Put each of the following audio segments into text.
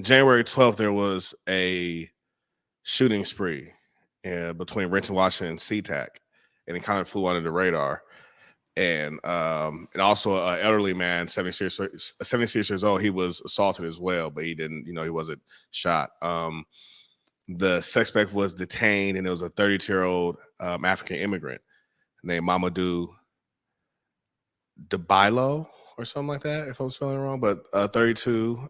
January 12th, there was a shooting spree between Renton, Washington, and SeaTac, and it kind of flew under the radar. And also an elderly man, 76 years old, he was assaulted as well, but he didn't, he wasn't shot. The suspect was detained, and it was a 32-year-old African immigrant named Mamadou DeBilo or something like that, if I'm spelling it wrong, but 32.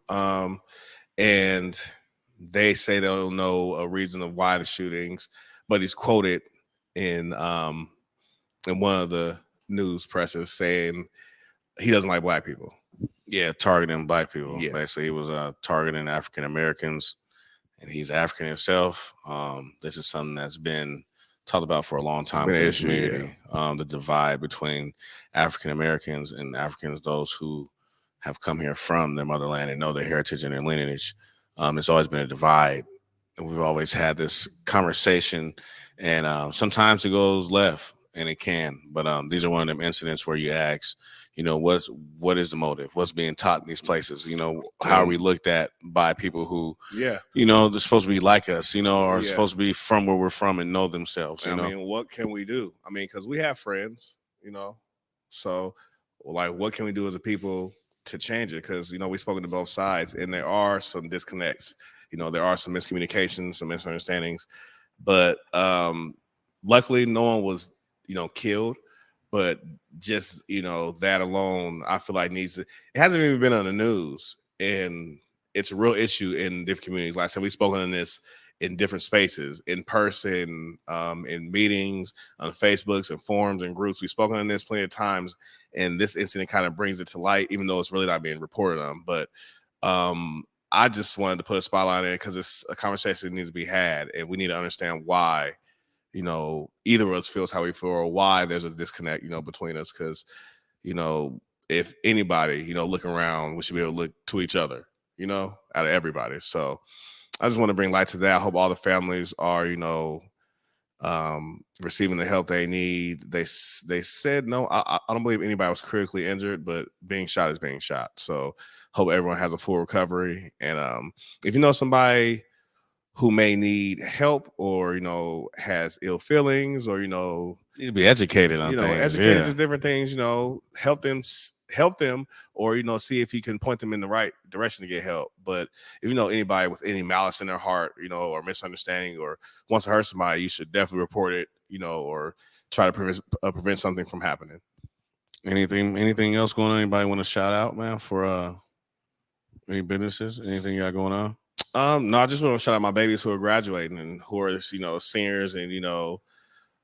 And they say they don't know a reason of why the shootings, but he's quoted in one of the news presses saying he doesn't like black people. Yeah, targeting black people. Yeah. Basically, he was targeting African Americans, and he's African himself. This is something that's been talked about for a long time in the community. The divide between African Americans and Africans, those who have come here from their motherland and know their heritage and their lineage. It's always been a divide. We've always had this conversation, and sometimes it goes left, and it can. But these are one of them incidents where you ask, what is the motive? What's being taught in these places? How are we looked at by people who, they're supposed to be like us, or supposed to be from where we're from and know themselves. I mean, what can we do? I mean, because we have friends, so like, what can we do as a people to change it? Because we've spoken to both sides, and there are some disconnects. There are some miscommunications, some misunderstandings, but luckily, no one was killed. But just that alone, I feel like it hasn't even been on the news, and it's a real issue in different communities. Like I said, we've spoken on this in different spaces, in person, in meetings, on Facebooks and forums and groups. We've spoken on this plenty of times, and this incident kind of brings it to light, even though it's really not being reported on. But I just wanted to put a spotlight on it because it's a conversation that needs to be had, and we need to understand why either of us feels how we feel, or why there's a disconnect, between us. Because, if anybody, look around, we should be able to look to each other, out of everybody. So I just want to bring light to that. I hope all the families are, receiving the help they need. They said no. I don't believe anybody was critically injured, but being shot is being shot. So hope everyone has a full recovery. And if you know somebody who may need help, or has ill feelings, or need to be educated on things, just different things, help them, or see if you can point them in the right direction to get help. But if you know anybody with any malice in their heart, or misunderstanding, or wants to hurt somebody, you should definitely report it, or try to prevent something from happening. Anything else going on? Anybody want to shout out, man, for any businesses? Anything you got going on? No, I just want to shout out my babies who are graduating and who are, seniors, and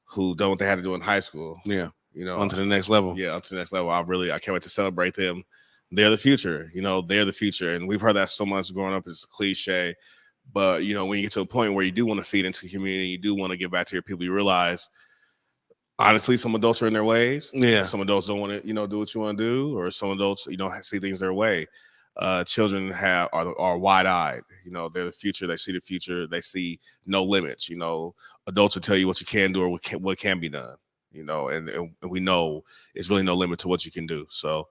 who done what they had to do in high school. Yeah, on to the next level. Yeah, on to the next level. I can't wait to celebrate them. They're the future. They're the future, and we've heard that so much growing up. It's a cliche, but when you get to a point where you do want to feed into the community, you do want to give back to your people, you realize, honestly, some adults are in their ways. Yeah, some adults don't want to, do what you want to do, or some adults, see things their way. Children are wide-eyed. They're the future. They see the future. They see no limits. Adults will tell you what you can do, or what can be done. And we know it's really no limit to what you can do. So